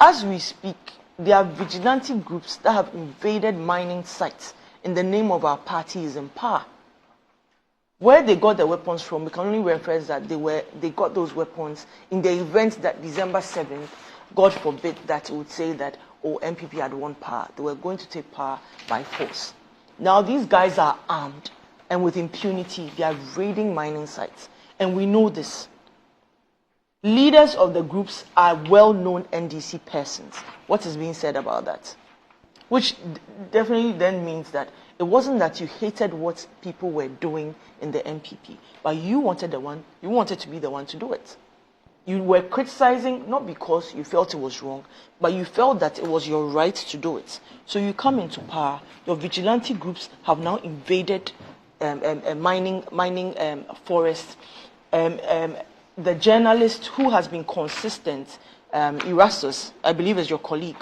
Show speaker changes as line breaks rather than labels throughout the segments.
As we speak, there are vigilante groups that have invaded mining sites in the name of our party is in power. Where they got the weapons from, we can only reference that they got those weapons in the event that December 7th, God forbid that it would say that, oh, MPP had won power. They were going to take power by force. Now these guys are armed, and with impunity, they are raiding mining sites. And we know this. Leaders of the groups are well-known NDC persons. What is being said about that? Which definitely then means that it wasn't that you hated what people were doing in the MPP, but you wanted to be the one to do it. You were criticizing not because you felt it was wrong, but you felt that it was your right to do it. So you come into power. Your vigilante groups have now invaded mining forests. The journalist who has been consistent, Erastus, I believe is your colleague,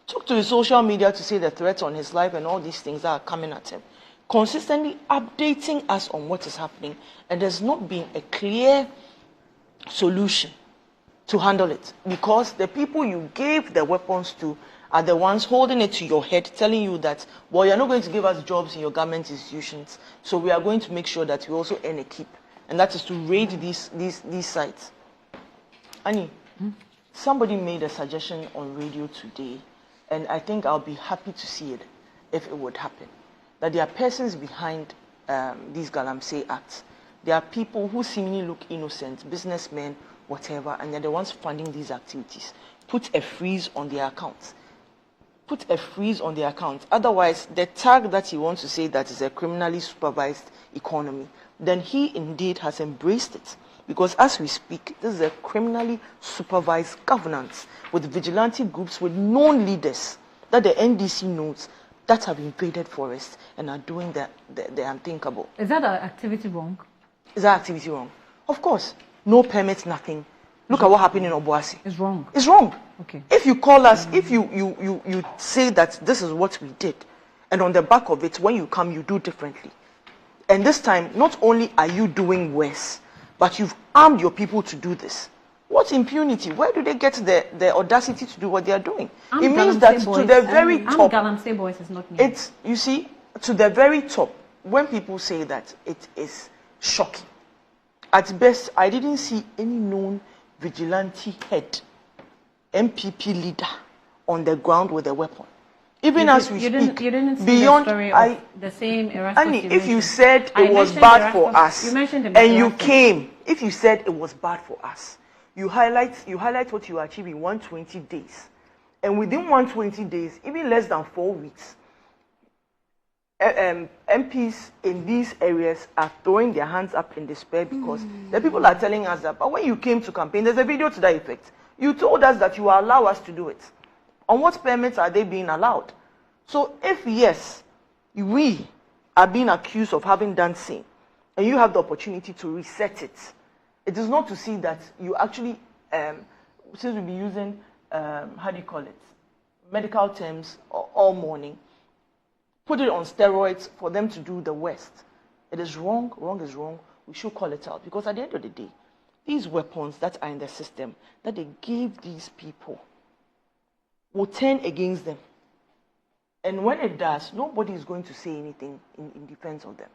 took to his social media to say the threats on his life and all these things that are coming at him, consistently updating us on what is happening, and there's not been a clear solution to handle it, because the people you gave the weapons to are the ones holding it to your head, telling you that, well, you're not going to give us jobs in your government institutions, so we are going to make sure that we also earn a keep, and that is to raid these sites. Annie, somebody made a suggestion on radio today, and I think I'll be happy to see it if it would happen, that there are persons behind these Galamsey acts. There are people who seemingly look innocent, businessmen, whatever, and they're the ones funding these activities. Put a freeze on their accounts. Put a freeze on their accounts. Otherwise, the tag that he wants to say that is a criminally supervised economy, then he indeed has embraced it. Because as we speak, this is a criminally supervised governance with vigilante groups with known leaders that the NDC knows that have invaded forests and are doing the unthinkable.
Is that activity wrong?
Is that activity wrong? Of course. No permits, nothing. Look at what happened in Obuasi.
It's wrong.
It's wrong.
Okay.
If you call us, if you say that this is what we did, and on the back of it, when you come, you do differently. And this time, not only are you doing worse, but you've armed your people to do this. What impunity? Where do they get the audacity to do what they are doing? It means that to the very top,
Galamsey boys is not new.
it's, you see, to the very top, when people say that, it is shocking. At best, I didn't see any known vigilante head, MPP leader, on the ground with a weapon. Even as we speak,
you didn't see
beyond
the story of the same Erastus.
Annie, if you said it was bad for us, and you came, if you said it was bad for us, you highlight what you achieved in 120 days, and within 120 days, even less than 4 weeks, MPs in these areas are throwing their hands up in despair because the people are telling us that. But when you came to campaign, there's a video to that effect. You told us that you will allow us to do it. On what permits are they being allowed? So if yes, we are being accused of having done sin, and you have the opportunity to reset it, it is not to see that you actually, since we'll be using, how do you call it, medical terms all morning, put it on steroids for them to do the worst. It is wrong. Wrong is wrong. We should call it out, because at the end of the day, these weapons that are in the system that they gave these people will turn against them. And when it does, nobody is going to say anything in defense of them.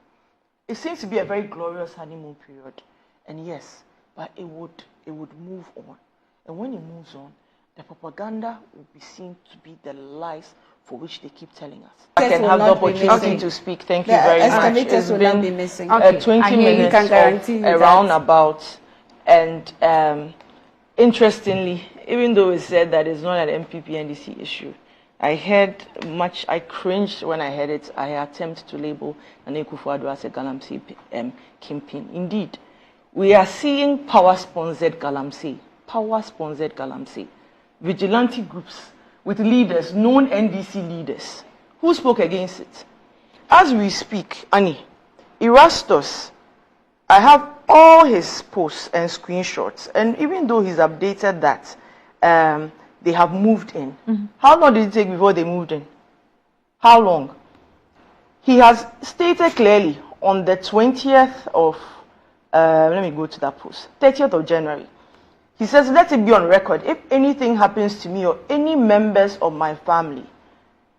It seems to be a very glorious honeymoon period. And yes, but it would move on. And when it moves on, the propaganda will be seen to be the lies for which they keep telling us. I can have the opportunity to speak. Thank you very much. It's been 20 minutes of a roundabout. And interestingly, even though it said that it's not an MPP NDC issue, I heard much, I cringed when I heard it. I attempt to label Nana Akufo-Addo as a Galamsey kingpin. Indeed, we are seeing power-sponsored Galamsey. Power-sponsored Galamsey. Vigilante groups with leaders, known NDC leaders, who spoke against it. As we speak, Annie, Erastus, I have all his posts and screenshots, and even though he's updated that they have moved in, how long did it take before they moved in? How long? He has stated clearly on the 20th of, let me go to that post, 30th of January, He says, let it be on record. If anything happens to me or any members of my family,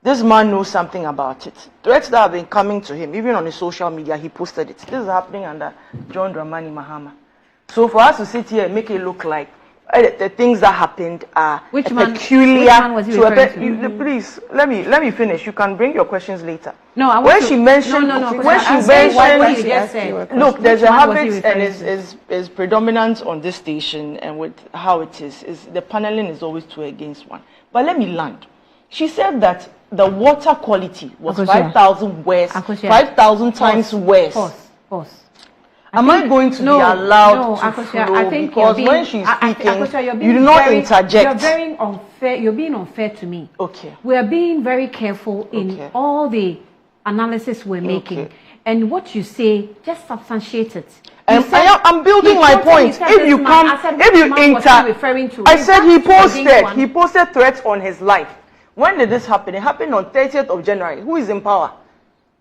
this man knows something about it. Threats that have been coming to him, even on his social media, he posted it. This is happening under John Dramani Mahama. So for us to sit here and make it look like the things that happened are peculiar.
Which man was he referring to?
Please, let me finish. You can bring your questions later.
No, I want
when she mentioned, when she mentioned, look, there's a habit and is predominant on this station, and with how it is the paneling is always 2 against 1. But let me land. She said that the water quality was 5,000 worse, 5,000 times worse.
Pause.
Am I going to be allowed to flow?
I think
because when she's speaking, you do not interject.
You're very unfair. You're being unfair to me.
Okay.
We are being very careful in all the analysis we're making. And what you say, just substantiate it.
I'm building my point. If you come, if you I said he posted threats on his life. When did this happen? It happened on 30th of January. Who is in power?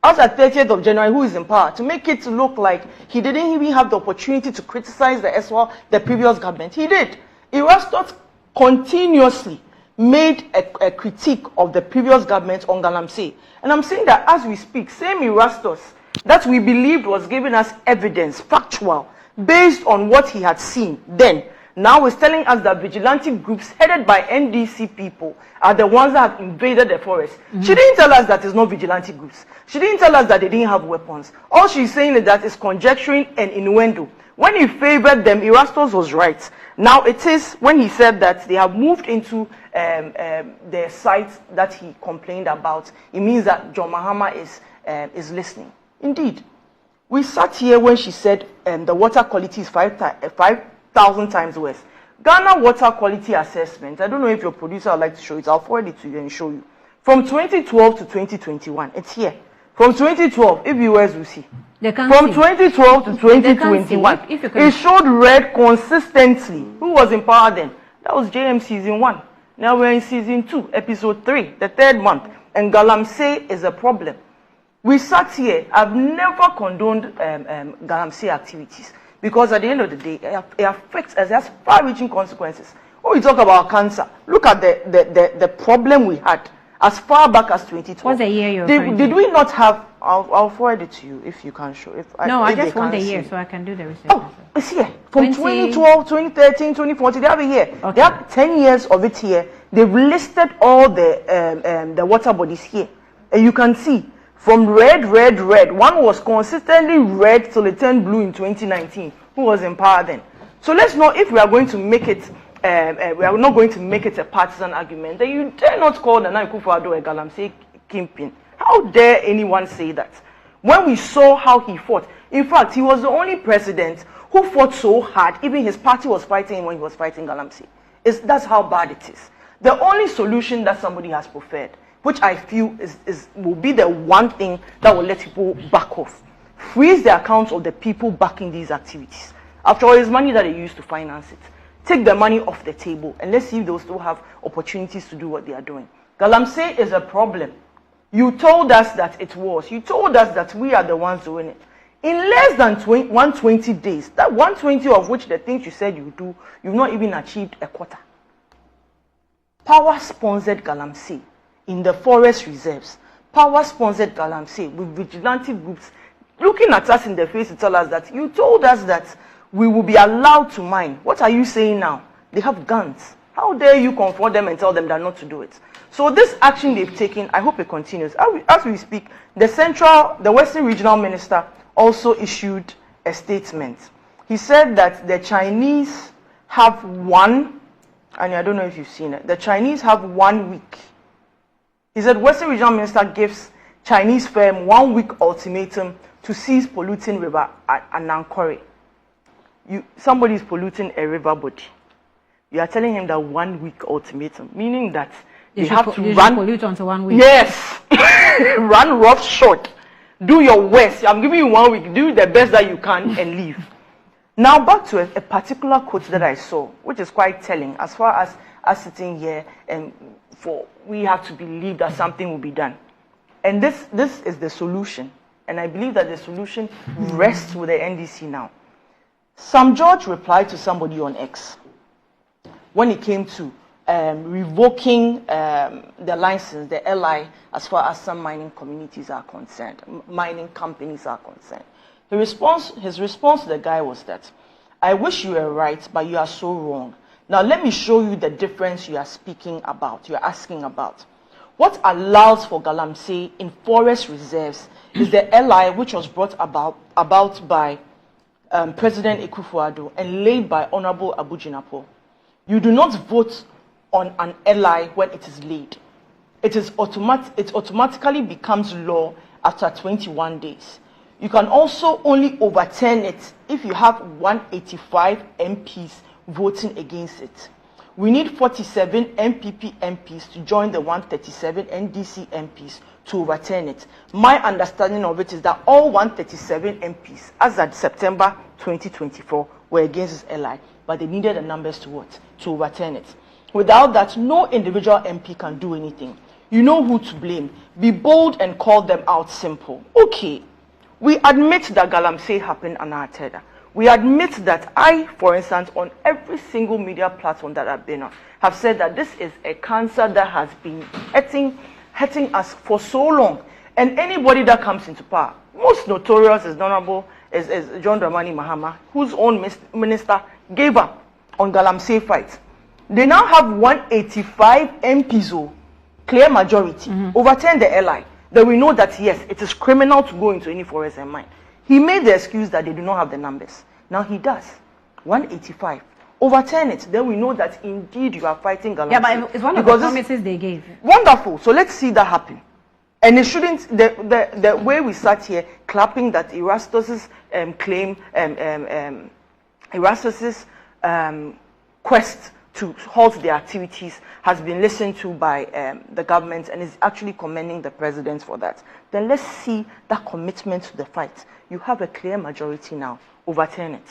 After 30th of January, who is in power? To make it look like he didn't even have the opportunity to criticize the previous government. He did. Erastus continuously made a critique of the previous government on Galamsey. And I'm saying that as we speak, same Erastus that we believed was giving us evidence, factual, based on what he had seen then, now is telling us that vigilante groups headed by NDC people are the ones that have invaded the forest. She didn't tell us that it's not vigilante groups. She didn't tell us that they didn't have weapons. All she's saying is that it's conjecturing and innuendo. When he favored them, Erastus was right. Now it is when he said that they have moved into the site that he complained about, it means that John Mahama is listening. Indeed. We sat here when she said the water quality is 5,000 times worse. Ghana Water Quality Assessment, I don't know if your producer would like to show it. I'll forward it to you and show you. From 2012 to 2021, it's here. From 2012, if viewers will see. From 2012 to 2021, it showed red consistently. Who was in power then? That was JM season 1. Now we're in season 2, episode 3, the 3rd month. And Galamsey is a problem. We sat here. I've never condoned Galamsey activities. Because at the end of the day, it affects us. It has far-reaching consequences. When we talk about cancer, look at the problem we had as far back as 2012.
What's the year you're
did we not have? I'll forward it to you if you can show.
I just want the year so I can do the research.
Oh, it's here. From 2012, 2013, 2014, they have it here. Okay. They have 10 years of it here. They've listed all the water bodies here. And you can see. From red. One was consistently red till it turned blue in 2019. Who was in power then? So let's know if we are going to make it, we are not going to make it a partisan argument. Then you dare not call the Nana Akufo-Addo a Galamsey kingpin. How dare anyone say that? When we saw how he fought, in fact, he was the only president who fought so hard. Even his party was fighting him when he was fighting Galamsey. That's how bad it is. The only solution that somebody has preferred, which I feel will be the one thing that will let people back off. Freeze the accounts of the people backing these activities. After all, it's money that they use to finance it. Take the money off the table and let's see if they'll still have opportunities to do what they are doing. Galamsey is a problem. You told us that it was. You told us that we are the ones doing it. In less than 120 days, that 120 of which the things you said you do, you've not even achieved a quarter. Power-sponsored Galamsey in the forest reserves. Power-sponsored Galamsey with vigilante groups looking at us in the face to tell us that you told us that we will be allowed to mine. What are you saying now? They have guns. How dare you confront them and tell them that not to do it? So this action they've taken, I hope it continues. As we speak, the Western Regional Minister also issued a statement. He said that the Chinese have and I don't know if you've seen it, the Chinese have 1 week. He said Western Regional Minister gives Chinese firm 1 week ultimatum to cease polluting river at Nankore. Somebody is polluting a river body. You are telling him that 1 week ultimatum, meaning that they have to run.
Pollute until 1 week.
Yes, run rough short. Do your worst. I'm giving you 1 week. Do the best that you can and leave. Now back to a particular quote that I saw, which is quite telling as far as us sitting here and we have to believe that something will be done. And this is the solution. And I believe that the solution rests with the NDC now. Sam George replied to somebody on X. when it came to revoking the license, the LI, as far as some mining communities are concerned, mining companies are concerned. His response to the guy was that, I wish you were right, but you are so wrong. Now let me show you the difference you are speaking about, you are asking about. What allows for Galamsey in forest reserves is the LI, which was brought about by President Akufo-Addo and laid by Honorable Abu Jinapo. You do not vote on an LI when it is laid. It automatically becomes law after 21 days. You can also only overturn it if you have 185 MPs voting against it. We need 47 MPP MPs to join the 137 NDC MPs to overturn it. My understanding of it is that all 137 MPs, as at September 2024, were against this LI, but they needed the numbers to what? To overturn it. Without that, no individual MP can do anything. You know who to blame. Be bold and call them out simple. Okay, we admit that Galamsey happened on our tether. We admit that I, for instance, on every single media platform that I've been on, have said that this is a cancer that has been hurting us for so long. And anybody that comes into power, most notorious is John Dramani Mahama, whose own minister gave up on Galamsey fight. They now have 185 MPs, clear majority, overturn the LI. Then we know that, yes, it is criminal to go into any forest and mine. He made the excuse that they do not have the numbers. Now he does. 185. Overturn it. Then we know that indeed you are fighting Galamsey.
Yeah, but it's one of the promises they gave.
Wonderful. So let's see that happen. And it shouldn't, the way we sat here clapping that Erastus's claim, Erastus's quest to halt their activities has been listened to by the government and is actually commending the president for that. Then let's see that commitment to the fight. You have a clear majority now. Overturn it.